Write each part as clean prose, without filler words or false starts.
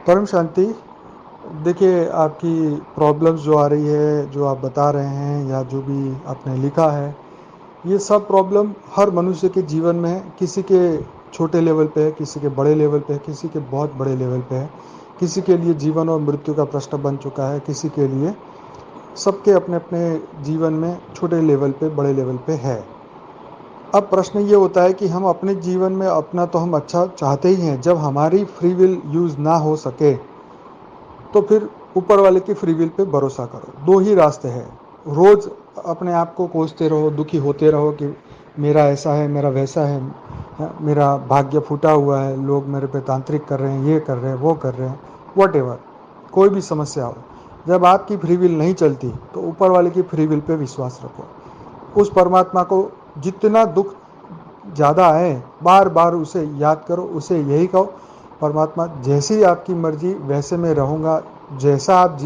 परम शांति। देखिए, आपकी प्रॉब्लम्स जो आ रही है, जो आप बता रहे हैं या जो भी आपने लिखा है, ये सब प्रॉब्लम हर मनुष्य के जीवन में है। किसी के छोटे लेवल पे है, किसी के बड़े लेवल पे है, किसी के बहुत बड़े लेवल पे है। किसी के लिए जीवन और मृत्यु का प्रश्न बन चुका है, किसी के लिए। सबके अपने अपने जीवन में छोटे लेवल पे, बड़े लेवल पे है। अब प्रश्न ये होता है कि हम अपने जीवन में अपना तो हम अच्छा चाहते ही हैं। जब हमारी फ्री विल यूज़ ना हो सके तो फिर ऊपर वाले की फ्री विल पे भरोसा करो। दो ही रास्ते हैं। रोज़ अपने आप को कोसते रहो, दुखी होते रहो कि मेरा ऐसा है, मेरा वैसा है, मेरा भाग्य फूटा हुआ है, लोग मेरे पे तांत्रिक कर रहे हैं, ये कर रहे हैं, वो कर रहे हैं, वट एवर, कोई भी समस्या हो। जब आपकी फ्री विल नहीं चलती तो ऊपर वाले की फ्री विल पे विश्वास रखो। उस परमात्मा को जितना दुख ज़्यादा आए, बार बार उसे याद करो, उसे यही कहो, परमात्मा जैसी आपकी मर्जी वैसे मैं रहूँगा, जैसा आप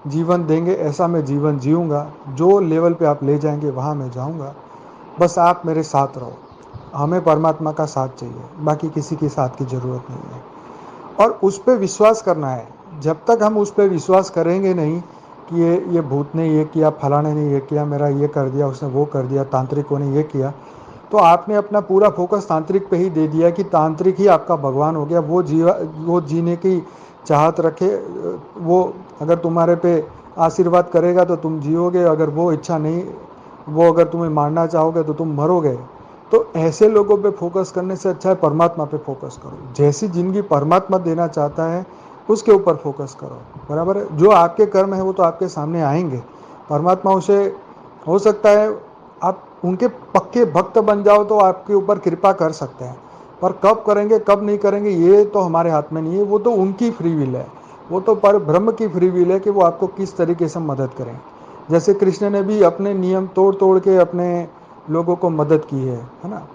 जीवन देंगे ऐसा मैं जीवन जीऊँगा, जो लेवल पे आप ले जाएंगे वहाँ मैं जाऊँगा, बस आप मेरे साथ रहो। हमें परमात्मा का साथ चाहिए, बाकी किसी के साथ की ज़रूरत नहीं है। और उस पर विश्वास करना है। जब तक हम उस पर विश्वास करेंगे नहीं कि ये भूत ने ये किया, फलाने ने ये किया, मेरा ये कर दिया, उसने वो कर दिया, तांत्रिकों ने ये किया, तो आपने अपना पूरा फोकस तांत्रिक पे ही दे दिया कि तांत्रिक ही आपका भगवान हो गया। वो जीने की चाहत रखे, वो अगर तुम्हारे पे आशीर्वाद करेगा तो तुम जियोगे, अगर वो इच्छा नहीं, वो अगर तुम्हें मारना चाहोगे तो तुम मरोगे। तो ऐसे लोगों पे फोकस करने से अच्छा है परमात्मा पे फोकस करो। जैसी जिंदगी परमात्मा देना चाहता है उसके ऊपर फोकस करो। बराबर है। जो आपके कर्म है वो तो आपके सामने आएंगे। परमात्मा उसे, हो सकता है आप उनके पक्के भक्त बन जाओ तो आपके ऊपर कृपा कर सकते हैं, पर कब करेंगे कब नहीं करेंगे ये तो हमारे हाथ में नहीं है। वो तो उनकी फ्री विल है, वो तो पर ब्रह्म की फ्री विल है कि वो आपको किस तरीके से मदद करें। जैसे कृष्ण ने भी अपने नियम तोड़ तोड़ के अपने लोगों को मदद की है ना।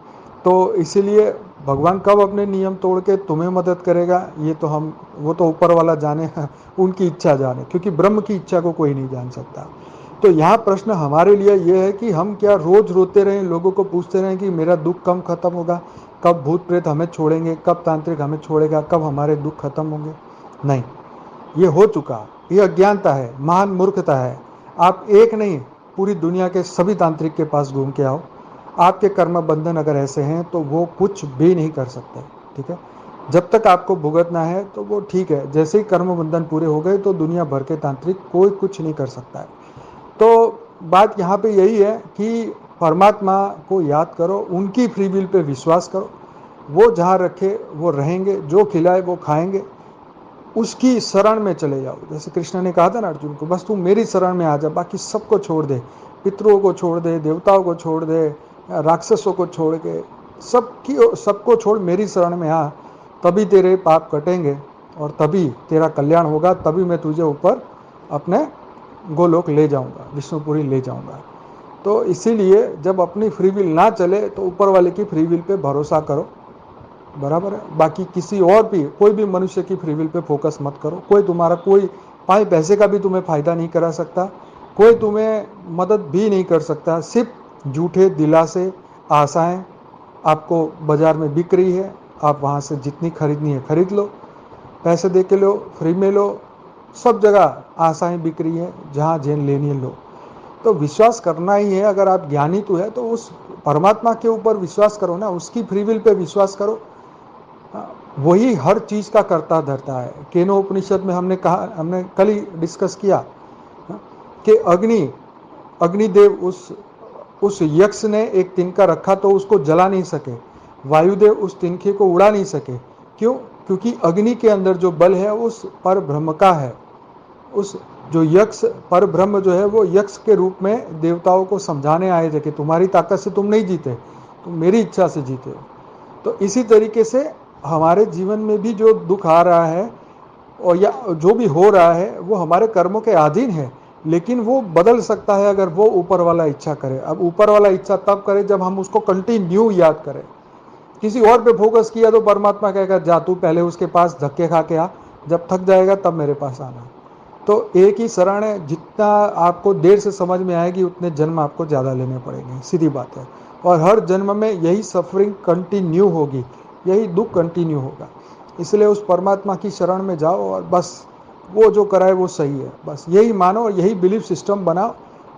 तो इसीलिए भगवान कब अपने नियम तोड़ के तुम्हें मदद करेगा ये तो हम, वो तो ऊपर वाला जाने उनकी इच्छा जाने, क्योंकि ब्रह्म की इच्छा को कोई नहीं जान सकता। तो यहाँ प्रश्न हमारे लिए ये है कि हम क्या रोज रोते रहें, लोगों को पूछते रहें कि मेरा दुख कब खत्म होगा, कब भूत प्रेत हमें छोड़ेंगे, कब तांत्रिक हमें छोड़ेगा, कब हमारे दुख खत्म होंगे। नहीं, ये हो चुका। ये अज्ञानता है, महान मूर्खता है। आप एक नहीं, पूरी दुनिया के सभी तांत्रिक के पास घूम के आओ, आपके कर्म बंधन अगर ऐसे हैं तो वो कुछ भी नहीं कर सकते। ठीक है, जब तक आपको भुगतना है तो वो ठीक है। जैसे ही कर्म बंधन पूरे हो गए तो दुनिया भर के तांत्रिक कोई कुछ नहीं कर सकता है। तो बात यहाँ पे यही है कि परमात्मा को याद करो, उनकी फ्री विल पे विश्वास करो। वो जहाँ रखे वो रहेंगे, जो खिलाए वो खाएंगे। उसकी शरण में चले जाओ। जैसे कृष्ण ने कहा था ना अर्जुन को, बस तू मेरी शरण में आ जा, बाकी सबको छोड़ दे, पितरों को छोड़ दे, देवताओं को छोड़ दे, राक्षसों को छोड़ के, सबको छोड़ मेरी शरण में आ, तभी तेरे पाप कटेंगे और तभी तेरा कल्याण होगा। तभी मैं तुझे ऊपर अपने गोलोक ले जाऊंगा, विष्णुपुरी ले जाऊंगा। तो इसीलिए जब अपनी फ्री विल ना चले तो ऊपर वाले की फ्री विल पे भरोसा करो। बराबर है। बाकी किसी और भी, कोई भी मनुष्य की फ्री विल पे फोकस मत करो। कोई तुम्हारा कोई पाए पैसे का भी तुम्हें फायदा नहीं करा सकता, कोई तुम्हें मदद भी नहीं कर सकता। सिर्फ झूठे दिलासे, आशाएं आपको बाजार में बिक रही है। आप वहाँ से जितनी खरीदनी है खरीद लो, पैसे दे के लो, फ्री में लो, सब जगह आशाएं बिक रही है, जहाँ जेन लेनी है लो। तो विश्वास करना ही है। अगर आप ज्ञानी तो है तो उस परमात्मा के ऊपर विश्वास करो ना, उसकी फ्री विल पे विश्वास करो। वही हर चीज का करता धरता है। केनो उपनिषद में हमने कहा, हमने कल ही डिस्कस किया कि अग्निदेव, उस यक्ष ने एक तिनका रखा तो उसको जला नहीं सके, वायुदेव उस तिनके को उड़ा नहीं सके। क्यों? क्योंकि अग्नि के अंदर जो बल है उस पर ब्रह्म का है। उस जो यक्ष पर ब्रह्म जो है वो यक्ष के रूप में देवताओं को समझाने आए थे कि तुम्हारी ताकत से तुम नहीं जीते, तुम मेरी इच्छा से जीते हो। तो इसी तरीके से हमारे जीवन में भी जो दुख आ रहा है और या जो भी हो रहा है वो हमारे कर्मों के अधीन है, लेकिन वो बदल सकता है अगर वो ऊपर वाला इच्छा करे। अब ऊपर वाला इच्छा तब करे जब हम उसको कंटिन्यू याद करें। किसी और पे फोकस किया तो परमात्मा कहेगा जा तू पहले उसके पास धक्के खा के आ, जब थक जाएगा तब मेरे पास आना। तो एक ही शरण है, जितना आपको देर से समझ में आएगी उतने जन्म आपको ज़्यादा लेने पड़ेंगे, सीधी बात है। और हर जन्म में यही सफरिंग कंटिन्यू होगी, यही दुख कंटिन्यू होगा। इसलिए उस परमात्मा की शरण में जाओ और बस वो जो कराए वो सही है, बस यही मानो और यही बिलीफ सिस्टम बनाओ।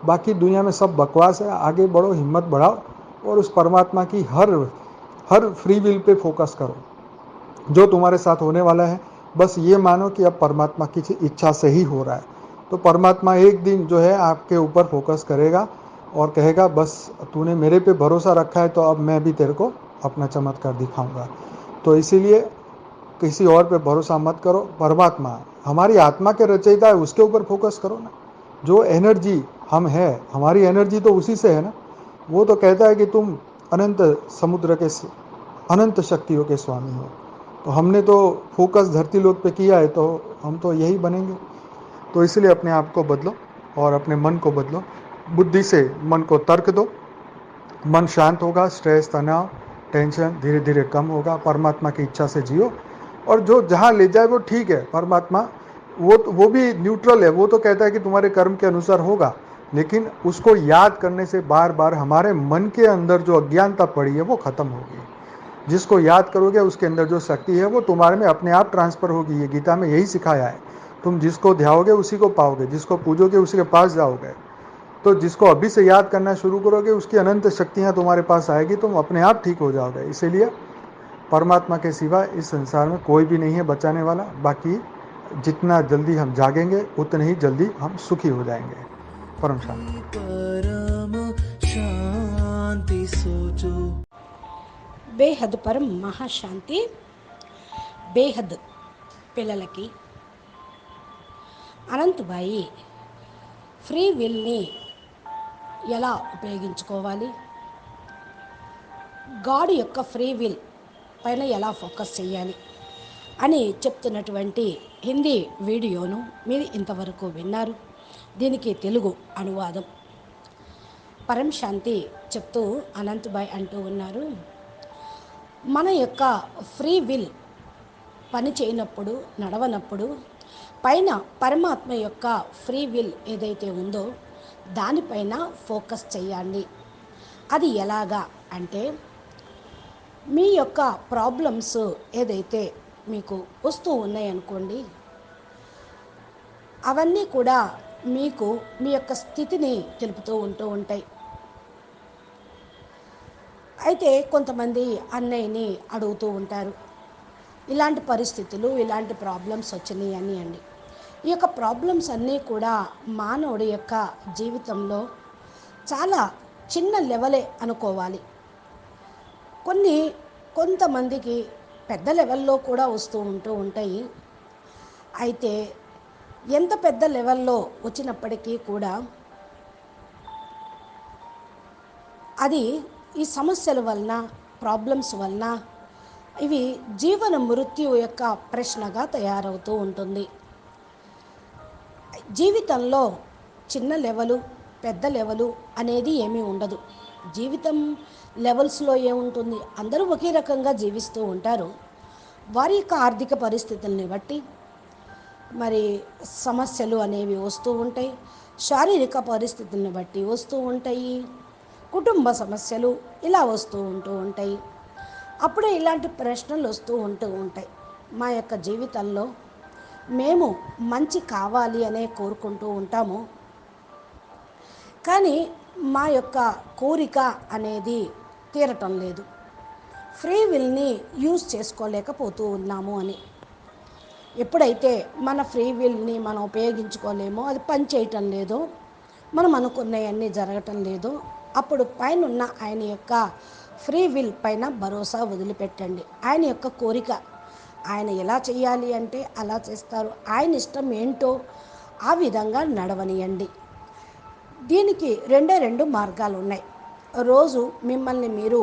बाकी दुनिया में सब बकवास है। आगे बढ़ो, हिम्मत बढ़ाओ और उस परमात्मा की हर फ्री विल पे फोकस करो। जो तुम्हारे साथ होने वाला है बस ये मानो कि अब परमात्मा की इच्छा से ही हो रहा है। तो परमात्मा एक दिन जो है आपके ऊपर फोकस करेगा और कहेगा बस तूने मेरे पे भरोसा रखा है तो अब मैं भी तेरे को अपना चमत्कार दिखाऊंगा। तो इसीलिए किसी और पे भरोसा मत करो। परमात्मा हमारी आत्मा के रचयिता है, उसके ऊपर फोकस करो ना। जो एनर्जी हम है, हमारी एनर्जी तो उसी से है ना। वो तो कहता है कि तुम अनंत समुद्र के अनंत शक्तियों के स्वामी हो। तो हमने तो फोकस धरती लोक पे किया है, तो हम तो यही बनेंगे। तो इसलिए अपने आप को बदलो और अपने मन को बदलो। बुद्धि से मन को तर्क दो, मन शांत होगा, स्ट्रेस, तनाव, टेंशन धीरे धीरे कम होगा। परमात्मा की इच्छा से जियो और जो जहाँ ले जाए वो ठीक है। परमात्मा वो भी न्यूट्रल है। वो तो कहता है कि तुम्हारे कर्म के अनुसार होगा, लेकिन उसको याद करने से बार बार हमारे मन के अंदर जो अज्ञानता पड़ी है वो खत्म होगी। जिसको याद करोगे उसके अंदर जो शक्ति है वो तुम्हारे में अपने आप ट्रांसफर होगी। ये गीता में यही सिखाया है। तुम जिसको ध्याओगे उसी को पाओगे, जिसको पूजोगे उसी के पास जाओगे। तो जिसको अभी से याद करना शुरू करोगे उसकी अनंत शक्तियाँ तुम्हारे पास आएगी, तुम अपने आप ठीक हो जाओगे। इसीलिए परमात्मा के सिवा इस संसार में कोई भी नहीं है बचाने वाला। बाकी जितना जल्दी हम जागेंगे उतने ही जल्दी हम सुखी हो जाएंगे। परम शांति। परम शांति सोचो। బేహద్ పరం మహాశాంతి. బేహద్ పిల్లలకి అనంతబాయి ఫ్రీ విల్ని ఎలా ఉపయోగించుకోవాలి, గాడ్ యొక్క ఫ్రీ విల్ పైన ఎలా ఫోకస్ చేయాలి అని చెప్తున్నటువంటి హిందీ వీడియోను మీరు ఇంతవరకు విన్నారు. దీనికి తెలుగు అనువాదం పరం శాంతి చెప్తూ అనంతబాయ్ అంటూ ఉన్నారు, మన యొక్క ఫ్రీ విల్ పని చేయనప్పుడు, నడవనప్పుడు పైన పరమాత్మ యొక్క ఫ్రీ విల్ ఏదైతే ఉందో దానిపైన ఫోకస్ చేయండి. అది ఎలాగా అంటే, మీ యొక్క ప్రాబ్లమ్స్ ఏదైతే మీకు వస్తూ ఉన్నాయనుకోండి, అవన్నీ కూడా మీకు మీ యొక్క స్థితిని తెలుపుతూ ఉంటాయి. అయితే కొంతమంది అన్నయ్యని అడుగుతూ ఉంటారు, ఇలాంటి పరిస్థితులు, ఇలాంటి ప్రాబ్లమ్స్ వచ్చినాయి అని అండి. ఈ యొక్క ప్రాబ్లమ్స్ అన్నీ కూడా మానవుడి యొక్క జీవితంలో చాలా చిన్న లెవెలే అనుకోవాలి. కొంతమందికి పెద్ద లెవెల్లో కూడా వస్తూ ఉంటాయి. అయితే ఎంత పెద్ద లెవెల్లో వచ్చినప్పటికీ కూడా అది ఈ సమస్యల వలన, ప్రాబ్లమ్స్ వలన ఇవి జీవన మృత్యు యొక్క ప్రశ్నగా తయారవుతూ ఉంటుంది. జీవితంలో చిన్న లెవెలు, పెద్ద లెవెలు అనేది ఏమీ ఉండదు. జీవితం లెవెల్స్లో ఏముంటుంది, అందరూ ఒకే రకంగా జీవిస్తూ ఉంటారు. వారి యొక్క ఆర్థిక పరిస్థితుల్ని బట్టి మరి సమస్యలు అనేవి వస్తూ ఉంటాయి, శారీరక పరిస్థితుల్ని బట్టి వస్తూ ఉంటాయి, కుటుంబ సమస్యలు ఇలా వస్తూ ఉంటాయి. అప్పుడే ఇలాంటి ప్రశ్నలు వస్తూ ఉంటాయి. మా యొక్క జీవితంలో మేము మంచి కావాలి అనే కోరుకుంటూ ఉంటాము, కానీ మా యొక్క కోరిక అనేది తీరటం లేదు. ఫ్రీ విల్ని యూజ్ చేసుకోలేకపోతూ ఉన్నాము అని. ఎప్పుడైతే మన ఫ్రీ విల్ని మనం ఉపయోగించుకోలేమో, అది పని చేయటం లేదో, మనం అనుకున్నవన్నీ జరగటం లేదో, అప్పుడు పైన ఆయన యొక్క ఫ్రీ విల్ పైన భరోసా వదిలిపెట్టండి. ఆయన యొక్క కోరిక, ఆయన ఎలా చేయాలి అంటే అలా చేస్తారు. ఆయన ఇష్టం ఏంటో ఆ విధంగా నడవనియండి. దీనికి రెండు మార్గాలు ఉన్నాయి. రోజు మిమ్మల్ని మీరు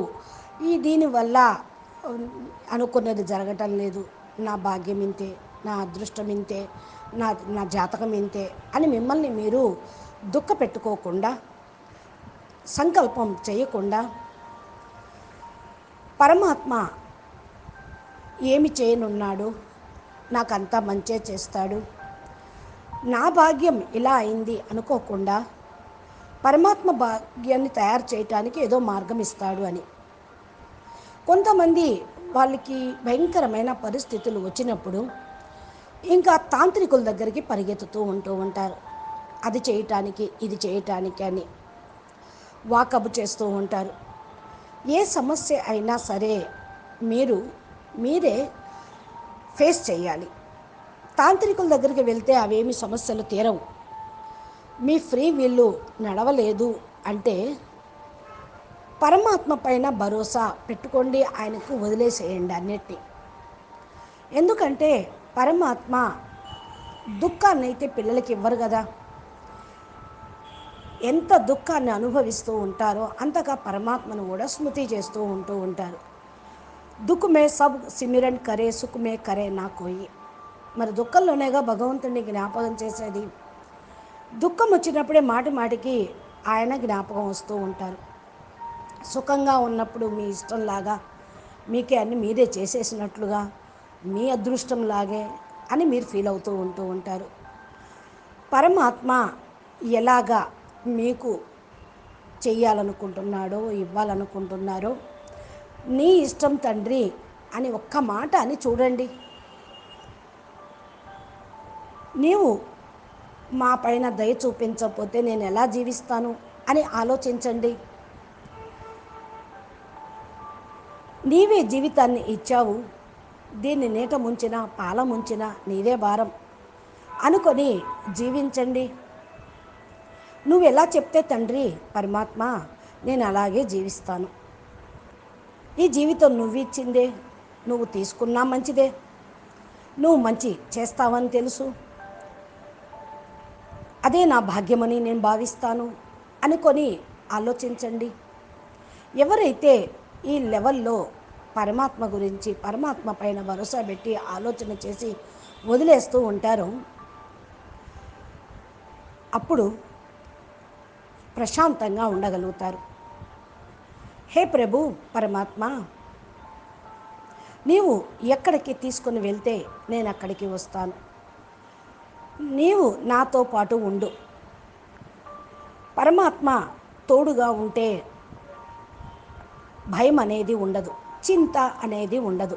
దీనివల్ల అనుకున్నది జరగటం లేదు, నా భాగ్యం ఇంతే, నా అదృష్టం ఇంతే, నా జాతకం ఇంతే అని మిమ్మల్ని మీరు దుఃఖ పెట్టుకోకుండా, సంకల్పం చేయకుండా, పరమాత్మ ఏమి చేయనున్నాడు, నాకంతా మంచే చేస్తాడు, నా భాగ్యం ఇలా అయింది అనుకోకుండా, పరమాత్మ భాగ్యాన్ని తయారు చేయటానికి ఏదో మార్గం ఇస్తాడు అని. కొంతమంది వాళ్ళకి భయంకరమైన పరిస్థితులు వచ్చినప్పుడు ఇంకా తాంత్రికుల దగ్గరికి పరిగెత్తుతూ ఉంటారు. అది చేయటానికి ఇది చేయటానికి అని వాకబు చేస్తూ ఉంటారు. ఏ సమస్య అయినా సరే మీరే ఫేస్ చేయాలి. తాంత్రికుల దగ్గరికి వెళ్తే అవేమి సమస్యలు తీరవు. మీ ఫ్రీ విల్లు నడవలేదు అంటే పరమాత్మ పైన భరోసా పెట్టుకోండి, ఆయనకు వదిలేసేయండి అన్నిటినీ. ఎందుకంటే పరమాత్మ దుఃఖాన్ని అయితే పిల్లలకి ఇవ్వరు కదా. ఎంత దుఃఖాన్ని అనుభవిస్తూ ఉంటారో అంతగా పరమాత్మను కూడా స్మృతి చేస్తూ ఉంటారు. దుఃఖ మే సబ్ సిమిరన్ కరే సుఖ మే కరే నా కోయి. మరి దుఃఖంలోనేగా భగవంతుడిని జ్ఞాపకం చేసేది. దుఃఖం వచ్చినప్పుడే మాటి మాటికి ఆయన జ్ఞాపకం వస్తూ ఉంటారు. సుఖంగా ఉన్నప్పుడు మీ ఇష్టంలాగా మీకే అన్ని మీరే చేసేసినట్లుగా మీ అదృష్టంలాగే అని మీరు ఫీల్ అవుతూ ఉంటారు. పరమాత్మ ఎలాగా మీకు చెయ్యాలనుకుంటున్నాడో ఇవ్వాలనుకుంటున్నారో నీ ఇష్టం తండ్రి అని ఒక్క మాట అని చూడండి. నీవు మా పైన దయ చూపించకపోతే నేను ఎలా జీవిస్తాను అని ఆలోచించండి. నీవే జీవితాన్ని ఇచ్చావు, దీన్ని నీట ముంచిన పాల ముంచిన నీదే భారం అనుకొని జీవించండి. నువ్వు ఎలా చెప్తే తండ్రి పరమాత్మ నేను అలాగే జీవిస్తాను. ఈ జీవితం నువ్వు ఇచ్చిందే, నువ్వు తీసుకున్నా మంచిదే, నువ్వు మంచి చేస్తావని తెలుసు, అదే నా భాగ్యమని నేను భావిస్తాను అనుకొని ఆలోచించండి. ఎవరైతే ఈ లెవెల్లో పరమాత్మ గురించి పరమాత్మ పైన భరోసా పెట్టి ఆలోచన చేసి వదిలేస్తూ ఉంటారో అప్పుడు ప్రశాంతంగా ఉండగలుగుతారు. హే ప్రభు పరమాత్మ, నీవు ఎక్కడికి తీసుకొని వెళ్తే నేను అక్కడికి వస్తాను. నీవు నాతో పాటు ఉండు. పరమాత్మ తోడుగా ఉంటే భయం అనేది ఉండదు, చింత అనేది ఉండదు.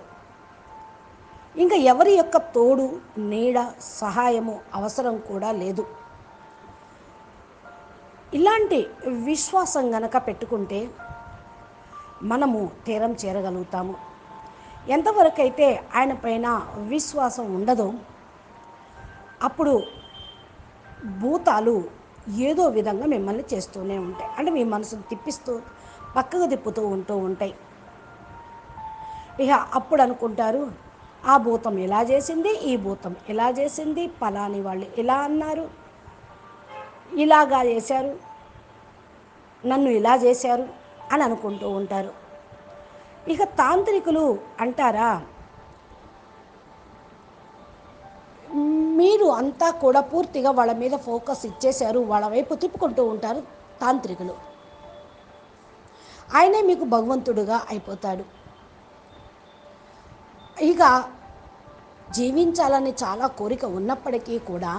ఇంకా ఎవరి యొక్క తోడు నీడ సహాయము అవసరం కూడా లేదు. ఇలాంటి విశ్వాసం గనక పెట్టుకుంటే మనము తీరం చేరగలుగుతాము. ఎంతవరకైతే ఆయన పైన విశ్వాసం ఉండదో అప్పుడు భూతాలు ఏదో విధంగా మిమ్మల్ని చేస్తూనే ఉంటాయి. అంటే మీ మనసును తిప్పిస్తూ పక్కకు తిప్పుతూ ఉంటాయి. ఇక అప్పుడు అనుకుంటారు ఆ భూతం ఇలా చేసింది, ఈ భూతం ఇలా చేసింది, పలాని వాళ్ళు ఇలా అన్నారు, ఇలాగా చేశారు, నన్ను ఇలా చేశారు అని అనుకుంటూ ఉంటారు. ఇక తాంత్రికులు అంటారా, మీరు అంతా కూడా పూర్తిగా వాళ్ళ మీద ఫోకస్ ఇచ్చేశారు, వాళ్ళ వైపు తిప్పుకుంటూ ఉంటారు తాంత్రికులు. ఆయనే మీకు భగవంతుడుగా అయిపోతాడు. ఇక జీవించాలని చాలా కోరిక ఉన్నప్పటికీ కూడా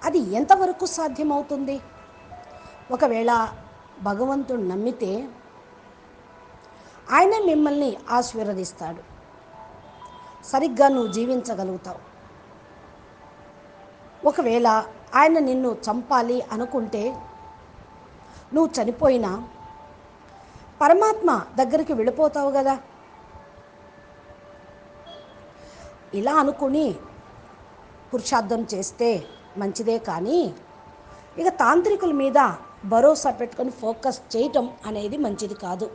అది ఎంతవరకు సాధ్యమవుతుంది? ఒకవేళ భగవంతుడు నమ్మితే ఆయనే మిమ్మల్ని ఆశీర్వదిస్తాడు, సరిగ్గా నువ్వు జీవించగలుగుతావు. ఒకవేళ ఆయన నిన్ను చంపాలి అనుకుంటే నువ్వు చనిపోయినా పరమాత్మ దగ్గరికి వెళ్ళిపోతావు కదా. ఇలా అనుకుని పురుషార్థం చేస్తే మంచిదే, కానీ ఇక తాంత్రికుల మీద భరోసా పెట్టుకొని ఫోకస్ చేయటం అనేది మంచిది కాదు.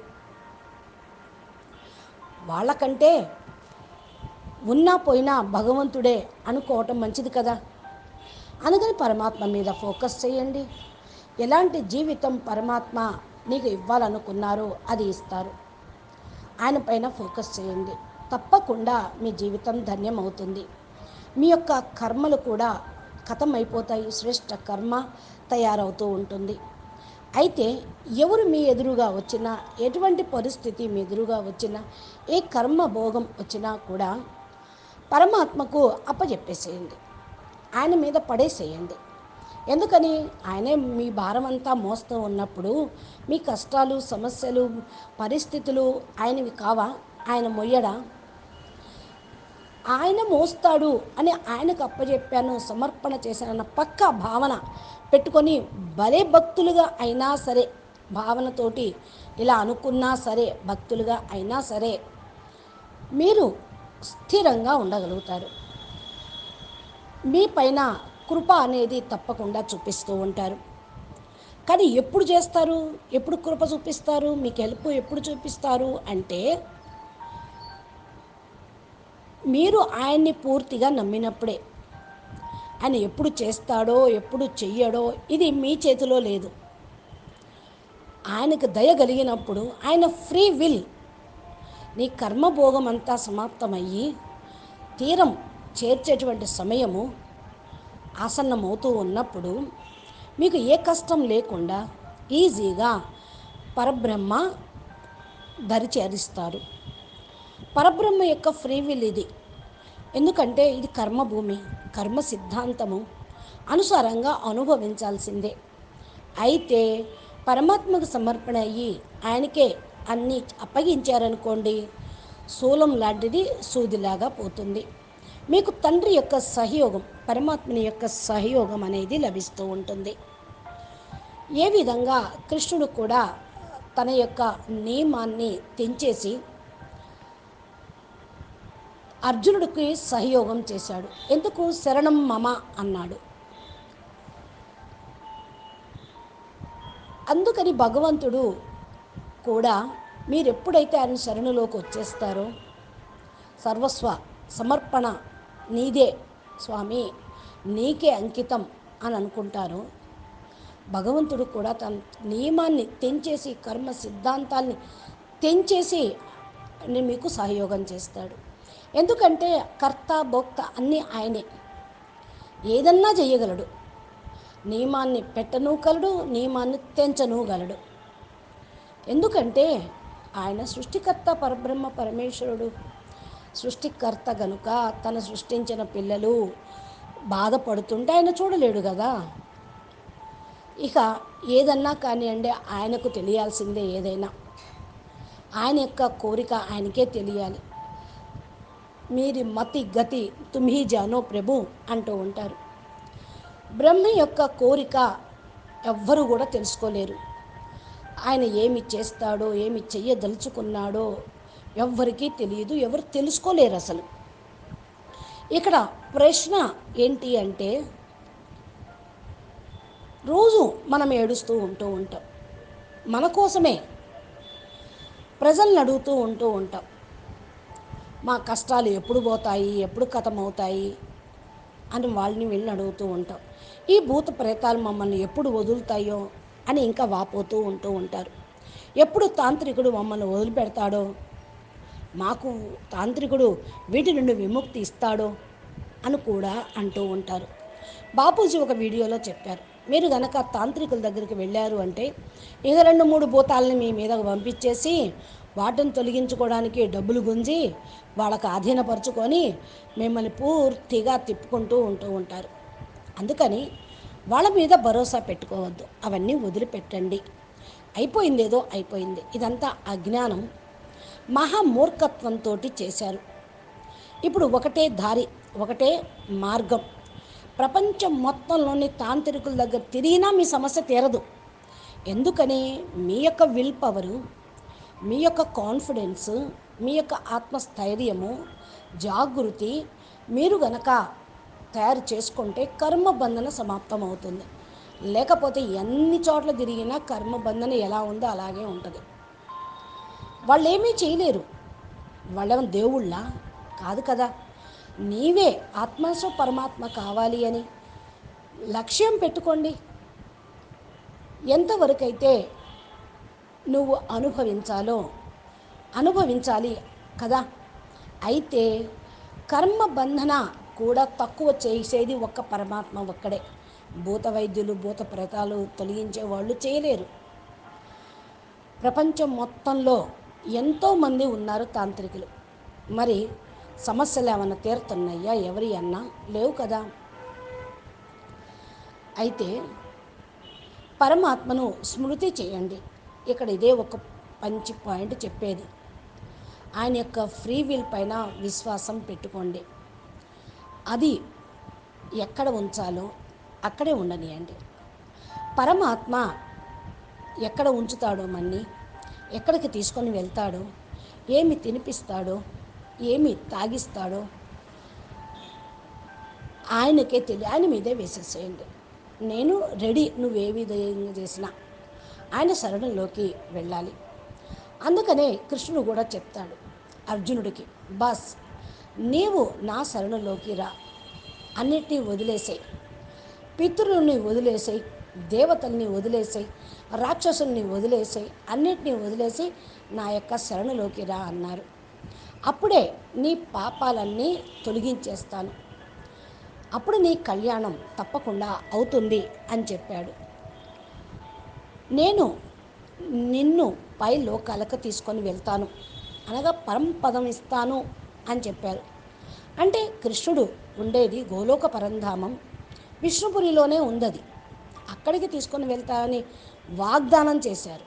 వాళ్ళకంటే ఉన్నా పోయినా భగవంతుడే అనుకోవటం మంచిది కదా. అందుకని పరమాత్మ మీద ఫోకస్ చేయండి. ఎలాంటి జీవితం పరమాత్మ నీకు ఇవ్వాలనుకున్నారో అది ఇస్తారు. ఆయన పైన ఫోకస్ చేయండి, తప్పకుండా మీ జీవితం ధన్యం అవుతుంది. మీ యొక్క కర్మలు కూడా ఖతమైపోతాయి, శ్రేష్ఠ కర్మ తయారవుతూ ఉంటుంది. అయితే ఎవరు మీ ఎదురుగా వచ్చినా, ఎటువంటి పరిస్థితి మీ ఎదురుగా వచ్చినా, ఏ కర్మ భోగం వచ్చినా కూడా పరమాత్మకు అప్పచెప్పేసేయండి, ఆయన మీద పడేసేయండి. ఎందుకని? ఆయనే మీ భారం అంతా మోస్తూ ఉన్నప్పుడు మీ కష్టాలు సమస్యలు పరిస్థితులు ఆయనవి కావా? ఆయన మొయ్యడా? ఆయన మోస్తాడు అని ఆయనకు అప్పచెప్పాను, సమర్పణ చేశానన్న పక్కా భావన పెట్టుకొని భలే భక్తులుగా అయినా సరే, భావనతోటి ఇలా అనుకున్నా సరే, భక్తులుగా అయినా సరే మీరు స్థిరంగా ఉండగలుగుతారు. మీ పైన కృప అనేది తప్పకుండా చూపిస్తూ ఉంటారు. కానీ ఎప్పుడు చేస్తారు, ఎప్పుడు కృప చూపిస్తారు, మీకు హెల్ప్ ఎప్పుడు చూపిస్తారు అంటే మీరు ఆయన్ని పూర్తిగా నమ్మినప్పుడే. ఆయన ఎప్పుడు చేస్తాడో ఎప్పుడు చెయ్యడో ఇది మీ చేతిలో లేదు. ఆయనకు దయ కలిగినప్పుడు ఆయన ఫ్రీ విల్, నీ కర్మభోగం అంతా సమాప్తమయ్యి తీరం చేర్చేటువంటి సమయము ఆసన్నమవుతూ ఉన్నప్పుడు మీకు ఏ కష్టం లేకుండా ఈజీగా పరబ్రహ్మ దరిచేరిస్తారు. పరబ్రహ్మ యొక్క ఫ్రీ విల్ ఇది. ఎందుకంటే ఇది కర్మభూమి, కర్మ సిద్ధాంతము అనుసారంగా అనుభవించాల్సిందే. అయితే పరమాత్మకు సమర్పణ అయ్యి ఆయనకే అన్నీ అప్పగించారనుకోండి, శూలం లాంటిది సూదిలాగా పోతుంది. మీకు తండ్రి యొక్క సహయోగం, పరమాత్మని యొక్క సహయోగం అనేది లభిస్తూ ఉంటుంది. ఏ విధంగా కృష్ణుడు కూడా తన యొక్క నియమాన్ని తెంచేసి అర్జునుడికి సహయోగం చేశాడు. ఎందుకు? శరణం మమ అన్నాడు. అందుకని భగవంతుడు కూడా మీరు ఎప్పుడైతే ఆయన శరణులోకి వచ్చేస్తారో, సర్వస్వ సమర్పణ నీదే స్వామి, నీకే అంకితం అని అనుకుంటారో, భగవంతుడు కూడా తన నియమాన్ని తెంచేసి, కర్మ సిద్ధాంతాల్ని తెంచేసి మీకు సహయోగం చేస్తాడు. ఎందుకంటే కర్త భోక్త అన్నీ ఆయనే. ఏదన్నా చేయగలడు. నియమాన్ని పెట్టనూగలడు, నియమాన్ని తెంచనూగలడు. ఎందుకంటే ఆయన సృష్టికర్త, పరబ్రహ్మ పరమేశ్వరుడు సృష్టికర్త గనుక తను సృష్టించిన పిల్లలు బాధపడుతుంటే ఆయన చూడలేడు కదా. ఇక ఏదన్నా కానివ్వండి, ఆయనకు తెలియాల్సిందే. ఏదైనా ఆయన యొక్క కోరిక ఆయనకే తెలియాలి. మీరి మతి గతి తుమ్హి జానో ప్రభు అంటూ ఉంటారు. బ్రహ్మ యొక్క కోరిక ఎవ్వరూ కూడా తెలుసుకోలేరు. ఆయన ఏమి చేస్తాడో, ఏమి చెయ్యదలుచుకున్నాడో ఎవ్వరికీ తెలియదు, ఎవరు తెలుసుకోలేరు అసలు. ఇక్కడ ప్రశ్న ఏంటి అంటే, రోజు మనం ఏడుస్తూ ఉంటాం. మన కోసమే ప్రజల్ని అడుగుతూ ఉంటాం. మా కష్టాలు ఎప్పుడు పోతాయి, ఎప్పుడు ఖతమవుతాయి అని వాళ్ళని వీళ్ళని అడుగుతూ ఉంటాం. ఈ భూత ప్రేతాలు మమ్మల్ని ఎప్పుడు వదులుతాయో అని ఇంకా వాపోతూ ఉంటారు. ఎప్పుడు తాంత్రికుడు మమ్మల్ని వదిలిపెడతాడో, మాకు తాంత్రికుడు వీటి నుండి విముక్తి ఇస్తాడో అని కూడా అంటూ ఉంటారు. బాపూజీ ఒక వీడియోలో చెప్పారు, మీరు కనుక తాంత్రికుల దగ్గరికి వెళ్ళారు అంటే ఇక 2-3 భూతాలని మీ మీదకు పంపించేసి వాటిని తొలగించుకోవడానికి డబ్బులు గుంజి వాళ్ళకు ఆధీనపరుచుకొని మిమ్మల్ని పూర్తిగా తిప్పుకుంటూ ఉంటారు. అందుకని వాళ్ళ మీద భరోసా పెట్టుకోవద్దు, అవన్నీ వదిలిపెట్టండి. అయిపోయిందేదో అయిపోయింది. ఇదంతా అజ్ఞానం, మహామూర్ఖత్వంతో చేశారు. ఇప్పుడు ఒకటే దారి, ఒకటే మార్గం. ప్రపంచం మొత్తంలోని తాంత్రికుల దగ్గర తిరిగినా మీ సమస్య తీరదు. ఎందుకని? మీ యొక్క విల్ పవరు, మీ యొక్క కాన్ఫిడెన్స్, మీ యొక్క ఆత్మస్థైర్యము, జాగృతి మీరు గనక తయారు చేసుకుంటే కర్మబంధన సమాప్తం అవుతుంది. లేకపోతే ఎన్ని చోట్ల తిరిగినా కర్మబంధన ఎలా ఉందో అలాగే ఉంటుంది. వాళ్ళు ఏమీ చేయలేరు. వాళ్ళేమో దేవుళ్ళ కాదు కదా. నీవే ఆత్మస్వ పరమాత్మ కావాలి అని లక్ష్యం పెట్టుకోండి. ఎంతవరకైతే నువ్వు అనుభవించాలి కదా. అయితే కర్మబంధన కూడా తక్కువ చేసేది ఒక్క పరమాత్మ ఒక్కడే. భూత వైద్యులు, భూత ప్రేతాలు తొలగించే వాళ్ళు చేయలేరు. ప్రపంచం మొత్తంలో ఎంతోమంది ఉన్నారు తాంత్రికులు. మరి సమస్యలు ఏమన్నా తీరుతున్నాయా? ఎవరి అన్నా లేవు కదా. అయితే పరమాత్మను స్మృతి చేయండి. ఇక్కడ ఇదే ఒక మంచి పాయింట్ చెప్పేది. ఆయన యొక్క ఫ్రీ విల్ పైన విశ్వాసం పెట్టుకోండి. అది ఎక్కడ ఉంచాలో అక్కడే ఉండనియండి. పరమాత్మ ఎక్కడ ఉంచుతాడో మన్ని, ఎక్కడికి తీసుకొని వెళ్తాడో, ఏమి తినిపిస్తాడో, ఏమి తాగిస్తాడో ఆయనకే ఆయన మీదే వేసేసేయండి. నేను రెడీ, నువ్వు ఏ విధంగా చేసినా. ఆయన శరణంలోకి వెళ్ళాలి. అందుకనే కృష్ణుడు కూడా చెప్తాడు అర్జునుడికి, బస్ నీవు నా శరణంలోకి రా, అన్నిటినీ వదిలేసాయి, పితృల్ని వదిలేసాయి, దేవతల్ని వదిలేసాయి, రాక్షసుల్ని వదిలేసాయి, అన్నిటినీ వదిలేసి నా యొక్క శరణులోకి రా అన్నారు. అప్పుడే నీ పాపాలన్నీ తొలగించేస్తాను, అప్పుడు నీ కళ్యాణం తప్పకుండా అవుతుంది అని చెప్పాడు. నేను నిన్ను పై లోకాలకు తీసుకొని వెళ్తాను అనగా పరంపదం ఇస్తాను అని చెప్పారు. అంటే కృష్ణుడు ఉండేది గోలోక పరంధామం విష్ణుపురిలోనే ఉందది, అక్కడికి తీసుకొని వెళ్తానని వాగ్దానం చేశారు.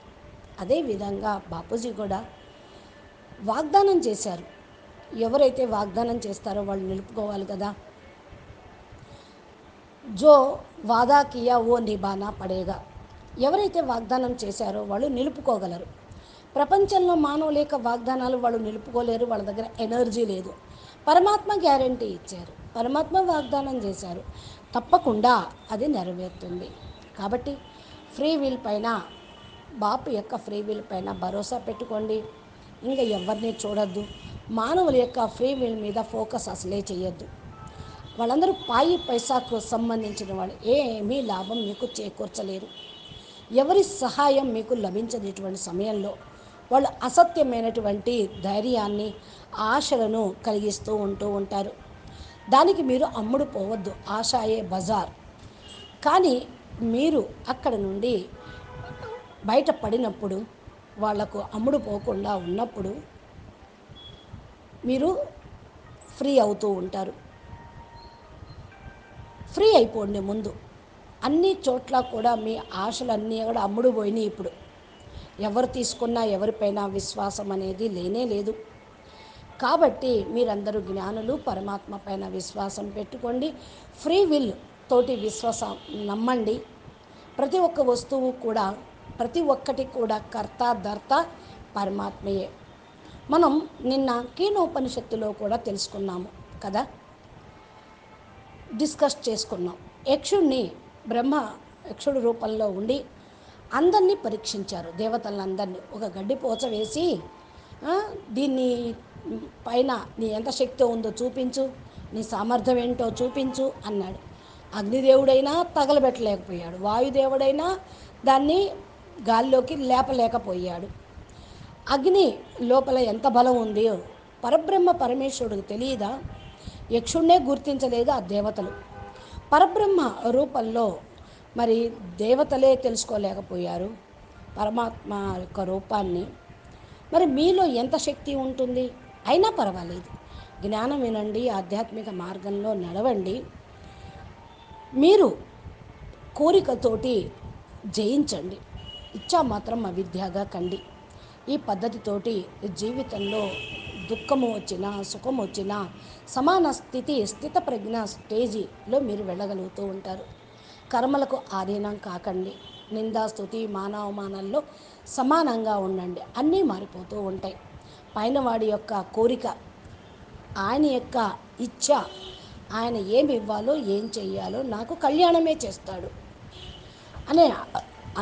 అదేవిధంగా బాపూజీ కూడా వాగ్దానం చేశారు. ఎవరైతే వాగ్దానం చేస్తారో వాళ్ళు నిలుపుకోవాలి కదా. జో వాదా కియా ఓ నిభానా పడేగా. ఎవరైతే వాగ్దానం చేశారో వాళ్ళు నిలుపుకోగలరు. ప్రపంచంలో మానవుల యొక్క వాగ్దానాలు వాళ్ళు నిలుపుకోలేరు, వాళ్ళ దగ్గర ఎనర్జీ లేదు. పరమాత్మ గ్యారంటీ ఇచ్చారు, పరమాత్మ వాగ్దానం చేశారు, తప్పకుండా అది నెరవేరుతుంది. కాబట్టి ఫ్రీ విల్ పైన, బాపు యొక్క ఫ్రీ విల్ పైన భరోసా పెట్టుకోండి. ఇంకా ఎవరిని చూడొద్దు. మానవుల యొక్క ఫ్రీ విల్ మీద ఫోకస్ అసలే చేయొద్దు. వాళ్ళందరూ పాయి పైసాకు సంబంధించిన వాళ్ళు, ఏమీ లాభం మీకు చేకూర్చలేరు. ఎవరి సహాయం మీకు లభించనటువంటి సమయంలో వాళ్ళు అసత్యమైనటువంటి ధైర్యాన్ని, ఆశలను కలిగిస్తూ ఉంటారు. దానికి మీరు అమ్ముడు పోవద్దు, ఆశాయే బజార్. కానీ మీరు అక్కడ నుండి బయటపడినప్పుడు, వాళ్లకు అమ్ముడు పోకుండా ఉన్నప్పుడు మీరు ఫ్రీ అవుతూ ఉంటారు. ఫ్రీ అయిపోండి ముందు. అన్ని చోట్ల కూడా మీ ఆశలన్నీ కూడా అమ్ముడు పోయినాయి. ఇప్పుడు ఎవరు తీసుకున్నా ఎవరిపైన విశ్వాసం అనేది లేనే లేదు. కాబట్టి మీరందరూ జ్ఞానులు, పరమాత్మ పైన విశ్వాసం పెట్టుకోండి. ఫ్రీ విల్ తోటి విశ్వాసం నమ్మండి. ప్రతి ఒక్క వస్తువు కూడా, ప్రతి ఒక్కటి కూడా కర్త ధర్త పరమాత్మయే. మనం నిన్న కీనోపనిషత్తులో కూడా తెలుసుకున్నాము కదా, డిస్కస్ చేసుకున్నాం. యక్షుణ్ణి బ్రహ్మ యక్షుడి రూపంలో ఉండి అందరినీ పరీక్షించారు, దేవతలందరినీ. ఒక గడ్డిపోచ వేసి దీన్ని పైన నీ ఎంత శక్తి ఉందో చూపించు, నీ సామర్థ్యం ఏంటో చూపించు అన్నాడు. అగ్నిదేవుడైనా తగలబెట్టలేకపోయాడు, వాయుదేవుడైనా దాన్ని గాల్లోకి లేపలేకపోయాడు. అగ్ని లోపల ఎంత బలం ఉంది పరబ్రహ్మ పరమేశ్వరుడికి తెలియదా? యక్షుణ్ణే గుర్తించలేదు ఆ దేవతలు. పరబ్రహ్మ రూపంలో మరి దేవతలే తెలుసుకోలేకపోయారు పరమాత్మ యొక్క రూపాన్ని. మరి మీలో ఎంత శక్తి ఉంటుంది? అయినా పర్వాలేదు, జ్ఞానం వినండి, ఆధ్యాత్మిక మార్గంలో నడవండి. మీరు కోరికతోటి జయించండి, ఇచ్చా మాత్రం అవిద్యగా కండి. ఈ పద్ధతితోటి జీవితంలో దుఃఖము వచ్చినా సుఖం వచ్చినా సమాన స్థిత ప్రజ్ఞ స్టేజీలో మీరు వెళ్ళగలుగుతూ ఉంటారు. కర్మలకు ఆధీనం కాకండి. నిందాస్తుతి మానవమానాల్లో సమానంగా ఉండండి. అన్నీ మారిపోతూ ఉంటాయి. పైన వాడి యొక్క కోరిక, ఆయన యొక్క ఇచ్ఛ, ఆయన ఏమి ఇవ్వాలో ఏం చెయ్యాలో నాకు కళ్యాణమే చేస్తాడు అనే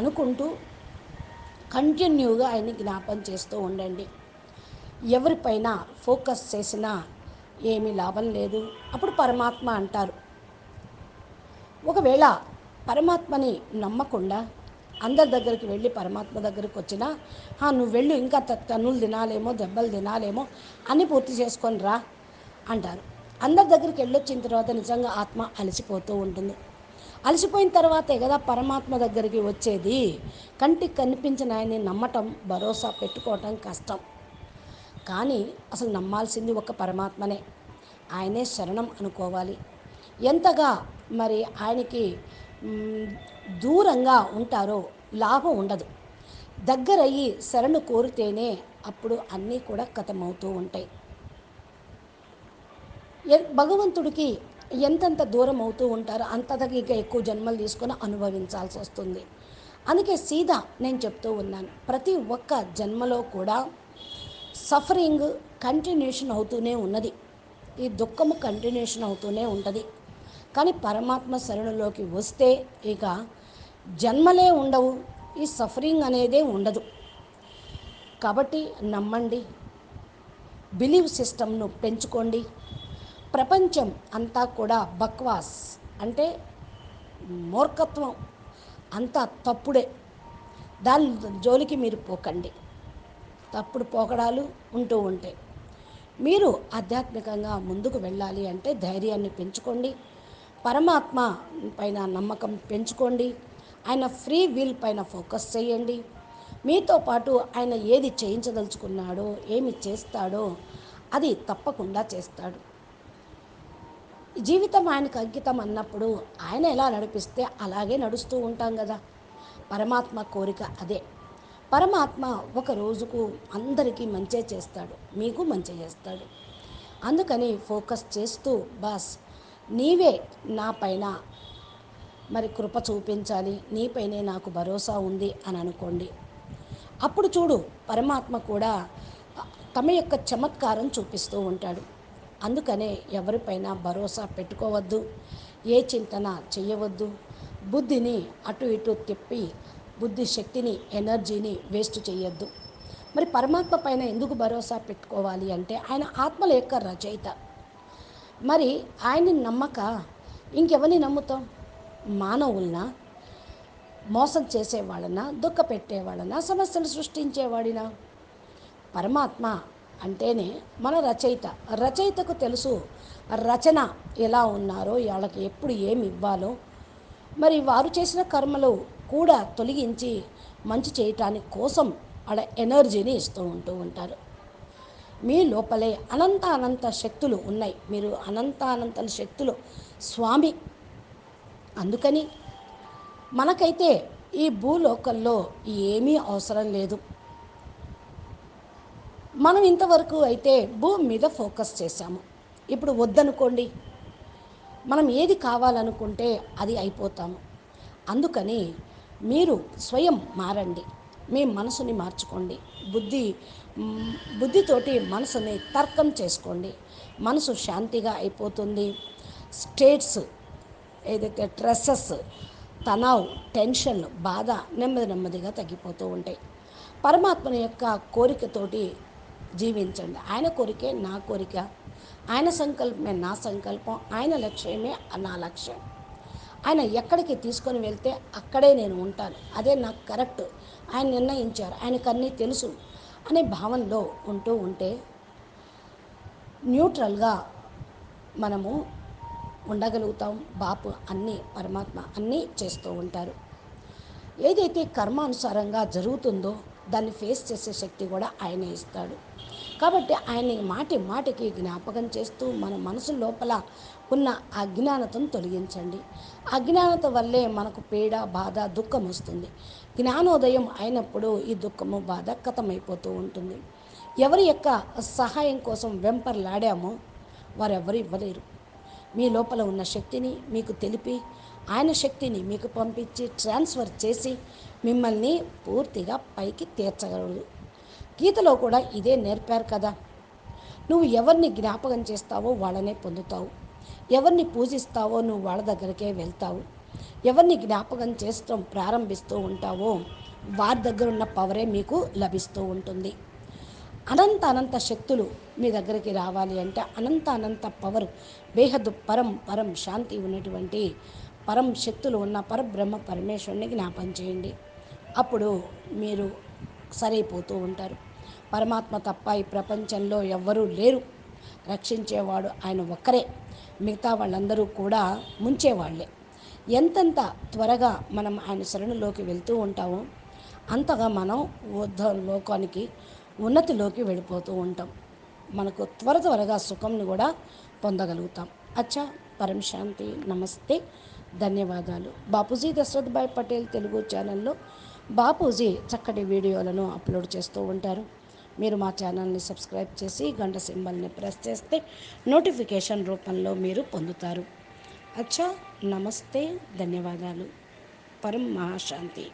అనుకుంటూ కంటిన్యూగా ఆయన్ని జ్ఞాపం చేస్తూ ఉండండి. ఎవరిపైన ఫోకస్ చేసినా ఏమీ లాభం లేదు. అప్పుడు పరమాత్మ అంటారు. ఒకవేళ పరమాత్మని నమ్మకుండా అందరి దగ్గరికి వెళ్ళి పరమాత్మ దగ్గరికి వచ్చినా, నువ్వు వెళ్ళు, ఇంకా తన్నులు తినాలేమో, దెబ్బలు తినాలేమో, అన్నీ పూర్తి చేసుకొని రా అంటారు. అందరి దగ్గరికి వెళ్ళొచ్చిన తర్వాత నిజంగా ఆత్మ అలసిపోతూ ఉంటుంది. అలసిపోయిన తర్వాతే కదా పరమాత్మ దగ్గరికి వచ్చేది. కంటికి కనిపించిన ఆయన్ని నమ్మటం, భరోసా పెట్టుకోవటం కష్టం. కానీ అసలు నమ్మాల్సింది ఒక పరమాత్మనే. ఆయనే శరణం అనుకోవాలి. ఎంతగా మరి ఆయనకి దూరంగా ఉంటారో లాభం ఉండదు. దగ్గరయ్యి శరణు కోరితేనే అప్పుడు అన్నీ కూడా ఖతమవుతూ ఉంటాయి. భగవంతుడికి ఎంతెంత దూరం అవుతూ ఉంటారో అంతగా ఇంకా ఎక్కువ జన్మలు తీసుకొని అనుభవించాల్సి వస్తుంది. అందుకే సీదా నేను చెప్తూ ఉన్నాను, ప్రతి ఒక్క జన్మలో కూడా సఫరింగ్ కంటిన్యూషన్ అవుతూనే ఉన్నది. ఈ దుఃఖము కంటిన్యూషన్ అవుతూనే ఉంటుంది. కానీ పరమాత్మ శరణులోకి వస్తే ఇక జన్మలే ఉండవు, ఈ సఫరింగ్ అనేదే ఉండదు. కాబట్టి నమ్మండి, బిలీవ్ సిస్టమ్ను పెంచుకోండి. ప్రపంచం అంతా కూడా బక్వాస్ అంటే మూర్ఖత్వం, అంతా తప్పుడే. దాని జోలికి మీరు పోకండి. తప్పుడు పోకడాలు ఉంటూ ఉంటాయి. మీరు ఆధ్యాత్మికంగా ముందుకు వెళ్ళాలి అంటే ధైర్యాన్ని పెంచుకోండి, పరమాత్మ పైన నమ్మకం పెంచుకోండి, ఆయన ఫ్రీ విల్ పైన ఫోకస్ చేయండి. మీతో పాటు ఆయన ఏది చేయించదలుచుకున్నాడో, ఏమి చేస్తాడో అది తప్పకుండా చేస్తాడు. జీవితం ఆయనకు అంకితం అన్నప్పుడు ఆయన ఎలా నడిపిస్తే అలాగే నడుస్తూ ఉంటాం కదా. పరమాత్మ కోరిక అదే. పరమాత్మ ఒక రోజుకు అందరికీ మంచే చేస్తాడు, మీకు మంచి చేస్తాడు. అందుకని ఫోకస్ చేస్తూ బస్ నీవే నా పైన మరి కృప చూపించాలి, నీపైనే నాకు భరోసా ఉంది అని అనుకోండి. అప్పుడు చూడు, పరమాత్మ కూడా తమ యొక్క చమత్కారం చూపిస్తూ ఉంటాడు. అందుకనే ఎవరిపైన భరోసా పెట్టుకోవద్దు, ఏ చింతన చేయవద్దు. బుద్ధిని అటు ఇటు తిప్పి బుద్ధి శక్తిని, ఎనర్జీని వేస్ట్ చేయొద్దు. మరి పరమాత్మ పైన ఎందుకు భరోసా పెట్టుకోవాలి అంటే ఆయన ఆత్మల యొక్క రచయిత. మరి ఆయన్ని నమ్మక ఇంకెవరిని నమ్ముతాం? మానవులన, మోసం చేసేవాళ్ళన, దుఃఖ పెట్టేవాళ్ళన, సమస్యలు సృష్టించేవాడినా? పరమాత్మ అంటేనే మన రచయిత. రచయితకు తెలుసు రచన ఎలా ఉన్నారో, వాళ్ళకి ఎప్పుడు ఏమి ఇవ్వాలో. మరి వారు చేసిన కర్మలు కూడా తొలగించి మంచి చేయటానికి కోసం వాళ్ళ ఎనర్జీని ఇస్తూ ఉంటారు. మీ లోపలే అనంత శక్తులు ఉన్నాయి. మీరు అనంత శక్తులు స్వామి. అందుకని మనకైతే ఈ భూలోకంలో ఏమీ అవసరం లేదు. మనం ఇంతవరకు అయితే భూమి మీద ఫోకస్ చేశాము. ఇప్పుడు వద్దనుకోండి, మనం ఏది కావాలనుకుంటే అది అయిపోతాము. అందుకని మీరు స్వయం మారండి, మీ మనసుని మార్చుకోండి. బుద్ధితోటి మనసుని తర్కం చేసుకోండి. మనసు శాంతిగా అయిపోతుంది. స్టేట్స్ ఏదైతే స్ట్రెస్సెస్, తనావ్, టెన్షన్, బాధ నెమ్మదిగా తగ్గిపోతూ ఉంటాయి. పరమాత్మ యొక్క కోరికతోటి జీవించండి. ఆయన కోరికే నా కోరిక, ఆయన సంకల్పమే నా సంకల్పం, ఆయన లక్ష్యమే నా లక్ష్యం. ఆయన ఎక్కడికి తీసుకొని వెళ్తే అక్కడే నేను ఉంటాను, అదే నాకు కరెక్ట్, ఆయన నిర్ణయించారు, ఆయనకు అన్నీ తెలుసు అనే భావనలో ఉంటూ ఉంటే న్యూట్రల్గా మనము ఉండగలుగుతాం. బాపు అన్నీ, పరమాత్మ అన్నీ చేస్తూ ఉంటారు. ఏదైతే కర్మానుసారంగా జరుగుతుందో దాన్ని ఫేస్ చేసే శక్తి కూడా ఆయనే ఇస్తాడు. కాబట్టి ఆయన్ని మాటికి జ్ఞాపకం చేస్తూ మన మనసు లోపల ఉన్న అజ్ఞానతను తొలగించండి. అజ్ఞానత వల్లే మనకు పీడ, బాధ, దుఃఖం వస్తుంది. జ్ఞానోదయం అయినప్పుడు ఈ దుఃఖము, బాధ ఖతమైపోతూ ఉంటుంది. ఎవరి యొక్క సహాయం కోసం వెంపర్లాడామో వారెవరు ఇవ్వలేరు. మీ లోపల ఉన్న శక్తిని మీకు తెలిపి ఆయన శక్తిని మీకు పంపించి ట్రాన్స్ఫర్ చేసి మిమ్మల్ని పూర్తిగా పైకి తీర్చగలడు. గీతలో కూడా ఇదే నేర్పారు కదా. నువ్వు ఎవరిని జ్ఞాపకం చేస్తావో వాళ్ళనే పొందుతావు, ఎవరిని పూజిస్తావో నువ్వు వాళ్ళ దగ్గరికే వెళ్తావు, ఎవరిని జ్ఞాపకం చేయడం ప్రారంభిస్తూ ఉంటావో వారి దగ్గర ఉన్న పవరే మీకు లభిస్తూ ఉంటుంది. అనంత శక్తులు మీ దగ్గరికి రావాలి అంటే అనంత పవర్, బేహద్దు పరం శాంతి ఉన్నటువంటి పరం శక్తులు ఉన్న పరబ్రహ్మ పరమేశ్వరుని జ్ఞాపకం చేయండి. అప్పుడు మీరు సరైపోతూ ఉంటారు. పరమాత్మ తప్ప ఈ ప్రపంచంలో ఎవ్వరూ లేరు. రక్షించేవాడు ఆయన ఒక్కరే, మిగతా వాళ్ళందరూ కూడా ముంచేవాళ్లే. ఎంతెంత త్వరగా మనం ఆయన శరణులోకి వెళ్తూ ఉంటామో అంతగా మనం లోకానికి ఉన్నతిలోకి వెళ్ళిపోతూ ఉంటాం. మనకు త్వరగా సుఖంని కూడా పొందగలుగుతాం. అచ్చా, పరం శాంతి. నమస్తే, ధన్యవాదాలు. బాపూజీ దశరథ్ భాయ్ పటేల్ తెలుగు ఛానల్లో బాపూజీ చక్కటి వీడియోలను అప్లోడ్ చేస్తూ ఉంటారు. మీరు మా ఛానల్ని సబ్స్క్రైబ్ చేసి గంట సింబల్ని ప్రెస్ చేస్తే నోటిఫికేషన్ రూపంలో మీరు పొందుతారు. అచ్చా, నమస్తే, ధన్యవాదాలు. పరం మహాశాంతి.